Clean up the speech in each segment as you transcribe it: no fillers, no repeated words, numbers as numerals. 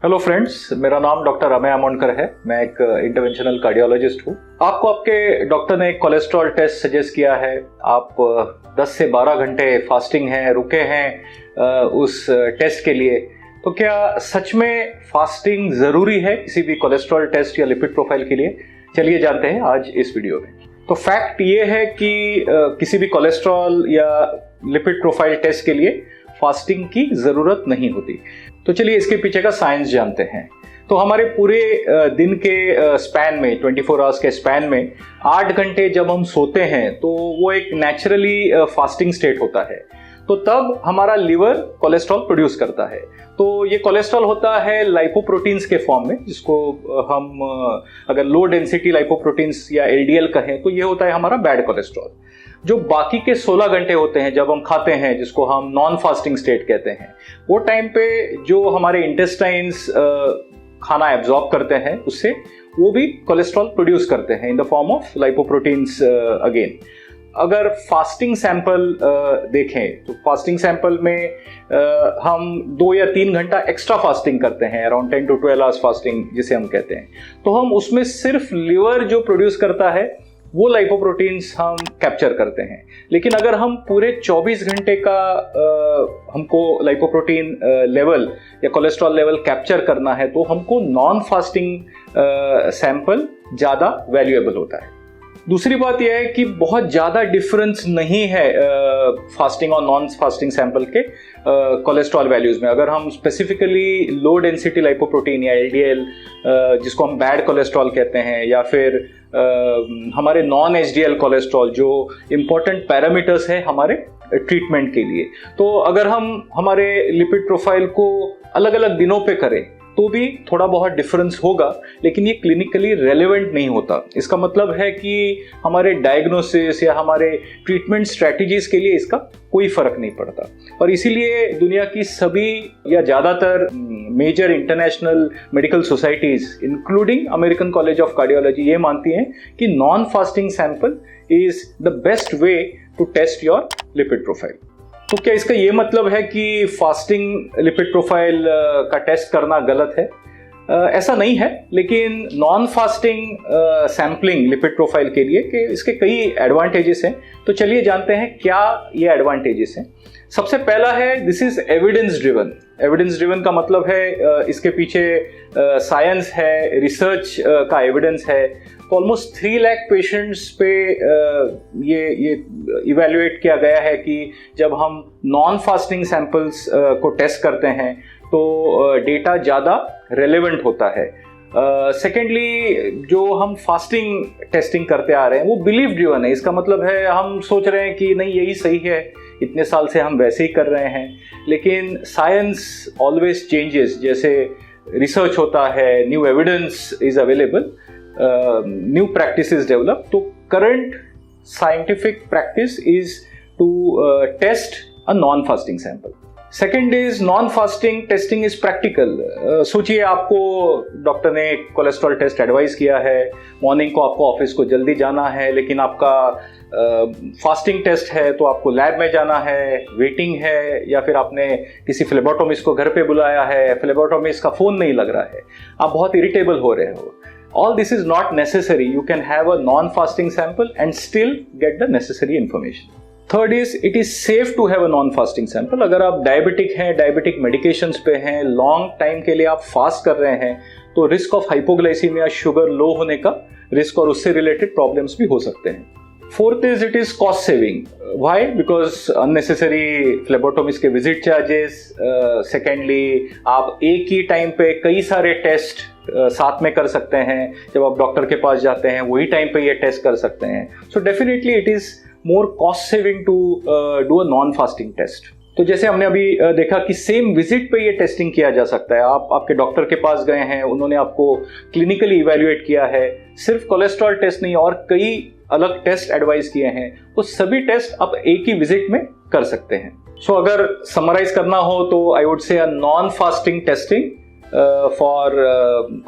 Hello friends, मेरा नाम doctor Amay Amonkar है। मैं एक इंटरवेंशनल कार्डियोलॉजिस्ट हूँ। आपको आपके डॉक्टर ने एक कोलेस्ट्रॉल टेस्ट सजेस्ट किया है। आप 10 से 12 घंटे फास्टिंग हैं, रुके हैं उस टेस्ट के लिए। तो क्या सच में फास्टिंग ज़रूरी है किसी भी कोलेस्ट्रॉल टेस्ट या लिपिड प्रोफाइल के लिए? चलिए जानते हैं आज इस वीडियो में। तो फैक्ट ये है कि किसी भी कोलेस्ट्रॉल या लिपिड प्रोफाइल टेस्ट के लिए फास्टिंग की ज़रूरत नहीं होती। तो चलिए इसके पीछे का साइंस जानते हैं। तो हमारे पूरे दिन के स्पैन में 24 आवर्स के स्पैन में 8 घंटे जब हम सोते हैं तो वो एक नेचुरली फास्टिंग स्टेट होता है। तो तब हमारा लिवर कोलेस्ट्रॉल प्रोड्यूस करता है। तो ये कोलेस्ट्रॉल होता है लाइपोप्रोटीन्स के फॉर्म में, जिसको हम अगर लो डेंसिटी लाइपोप्रोटीन्स या एलडीएल कहें तो ये होता है हमारा बैड कोलेस्ट्रॉल। जो बाकी के 16 घंटे होते हैं जब हम खाते हैं, जिसको हम नॉन फास्टिंग स्टेट कहते हैं, वो टाइम पे जो हमारे इंटेस्टाइन्स खाना एब्जॉर्ब करते हैं उससे वो भी कोलेस्ट्रॉल प्रोड्यूस करते हैं in the form of lipoproteins again. अगर फास्टिंग सैंपल देखें तो फास्टिंग सैंपल में हम 2 या 3 घंटा एक्स्ट्रा फास्टिंग करते हैं, अराउंड 10 to 12 आवर्स फास्टिंग जिसे हम कहते हैं। तो हम उसमें सिर्फ लिवर जो प्रोड्यूस करता है वो लाइपोप्रोटीन्स हम कैप्चर करते हैं। लेकिन अगर हम पूरे 24 घंटे का हमको लाइपोप्रोटीन लेवल या कोलेस्ट्रॉल लेवल कैप्चर करना है तो हमको नॉन फास्टिंग सैंपल ज़्यादा वैल्यूएबल होता है। दूसरी बात यह है कि बहुत ज़्यादा डिफरेंस नहीं है फास्टिंग और नॉन फास्टिंग सैंपल के कोलेस्ट्रॉल वैल्यूज़ में। अगर हम स्पेसिफिकली लो डेंसिटी लाइपोप्रोटीन या एलडीएल जिसको हम बैड कोलेस्ट्रॉल कहते हैं, या फिर हमारे नॉन एचडीएल कोलेस्ट्रॉल जो इम्पोर्टेंट पैरामीटर्स है हमारे ट्रीटमेंट के लिए, तो अगर हम हमारे लिपिड प्रोफाइल को अलग अलग दिनों पे करें तो भी थोड़ा बहुत डिफरेंस होगा, लेकिन ये क्लिनिकली रेलेवेंट नहीं होता। इसका मतलब है कि हमारे डायग्नोसिस या हमारे ट्रीटमेंट स्ट्रैटेजीज के लिए इसका कोई फर्क नहीं पड़ता। और इसीलिए दुनिया की सभी या ज़्यादातर major international medical societies including American College of Cardiology ये मानती हैं कि non fasting sample is the best way to test your lipid profile. तो क्या इसका ये मतलब है कि फास्टिंग लिपिड प्रोफाइल का टेस्ट करना गलत है? ऐसा नहीं है, लेकिन non fasting sampling lipid profile के लिए कि इसके कई एडवांटेजेस हैं। तो चलिए जानते हैं क्या ये एडवांटेजेस हैं। सबसे पहला है this is evidence driven. Evidence driven का मतलब है इसके पीछे साइंस है, रिसर्च का एविडेंस है। तो ऑलमोस्ट 3 लाख पेशेंट्स पे ये इवेल्युएट किया गया है कि जब हम नॉन फास्टिंग सैंपल्स को टेस्ट करते हैं तो डेटा ज़्यादा रेलेवेंट होता है। सेकेंडली, जो हम फास्टिंग टेस्टिंग करते आ रहे हैं वो बिलीफ ड्रिवन है। इसका मतलब है हम सोच रहे हैं कि नहीं यही सही है, इतने साल से हम वैसे ही कर रहे हैं। लेकिन साइंस ऑलवेज चेंजेस, जैसे रिसर्च होता है, new evidence is available, new practices develop. तो current scientific practice is to test a non fasting sample. Second is non fasting testing is practical. सोचिए आपको डॉक्टर ने कोलेस्ट्रॉल टेस्ट एडवाइस किया है, morning को आपको ऑफिस को जल्दी जाना है, लेकिन आपका फास्टिंग टेस्ट है तो आपको लैब में जाना है, वेटिंग है, या फिर आपने किसी फ्लेबोटोमिस्ट को घर पे बुलाया है, फ्लेबोटोमिस्ट का फ़ोन नहीं लग रहा है, आप बहुत इरिटेबल हो रहे हो। All this is not necessary. You can have a non-fasting sample and still get the necessary information. Third is it is safe to have a non-fasting sample. अगर आप डायबिटिक हैं, डायबिटिक मेडिकेशंस पे हैं, long time के लिए आप fast कर रहे हैं, तो रिस्क ऑफ हाइपोग्लाइसीमिया, शुगर लो होने का रिस्क और उससे रिलेटेड प्रॉब्लम्स भी हो सकते हैं। Fourth is it is cost saving. Why? Because unnecessary phlebotomist के विजिट चार्जेस। सेकेंडली, आप एक ही टाइम पे कई सारे टेस्ट साथ में कर सकते हैं। जब आप डॉक्टर के पास जाते हैं वही टाइम पे ये टेस्ट कर सकते हैं। So definitely it is more cost saving to do a non fasting test. तो जैसे हमने अभी देखा कि सेम विजिट पे ये टेस्टिंग किया जा सकता है। आप आपके डॉक्टर के पास गए हैं, उन्होंने आपको क्लिनिकली इवेल्युएट किया है, सिर्फ कोलेस्ट्रॉल टेस्ट नहीं और कई अलग टेस्ट एडवाइस किए हैं, वो सभी टेस्ट आप एक ही विजिट में कर सकते हैं। सो अगर समराइज करना हो तो I would say a non fasting testing for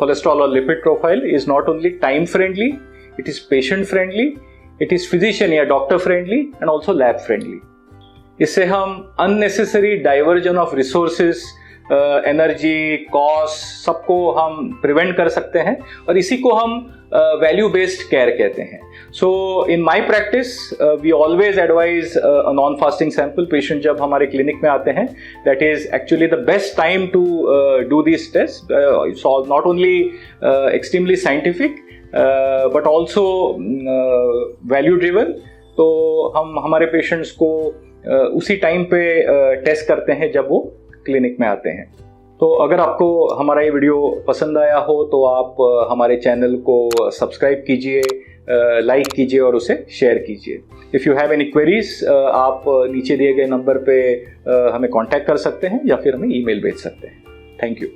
cholesterol or lipid profile is not only time friendly, it is patient friendly, it is physician या doctor friendly and also lab friendly. इससे हम unnecessary diversion of resources energy, cost सबको हम prevent कर सकते हैं और इसी को हम वैल्यू बेस्ड केयर कहते हैं. So in my practice we always advise a non fasting sample. Patient जब हमारे क्लिनिक में आते हैं, that is actually the best time to do this test. Not only extremely scientific but also value driven. तो हम हमारे patients को उसी टाइम पे टेस्ट करते हैं जब वो क्लिनिक में आते हैं. तो अगर आपको हमारा ये वीडियो पसंद आया हो तो आप हमारे चैनल को सब्सक्राइब कीजिए, लाइक कीजिए और उसे शेयर कीजिए. If you have any queries आप नीचे दिए गए नंबर पे हमें कांटेक्ट कर सकते हैं या फिर हमें ईमेल भेज सकते हैं. Thank you.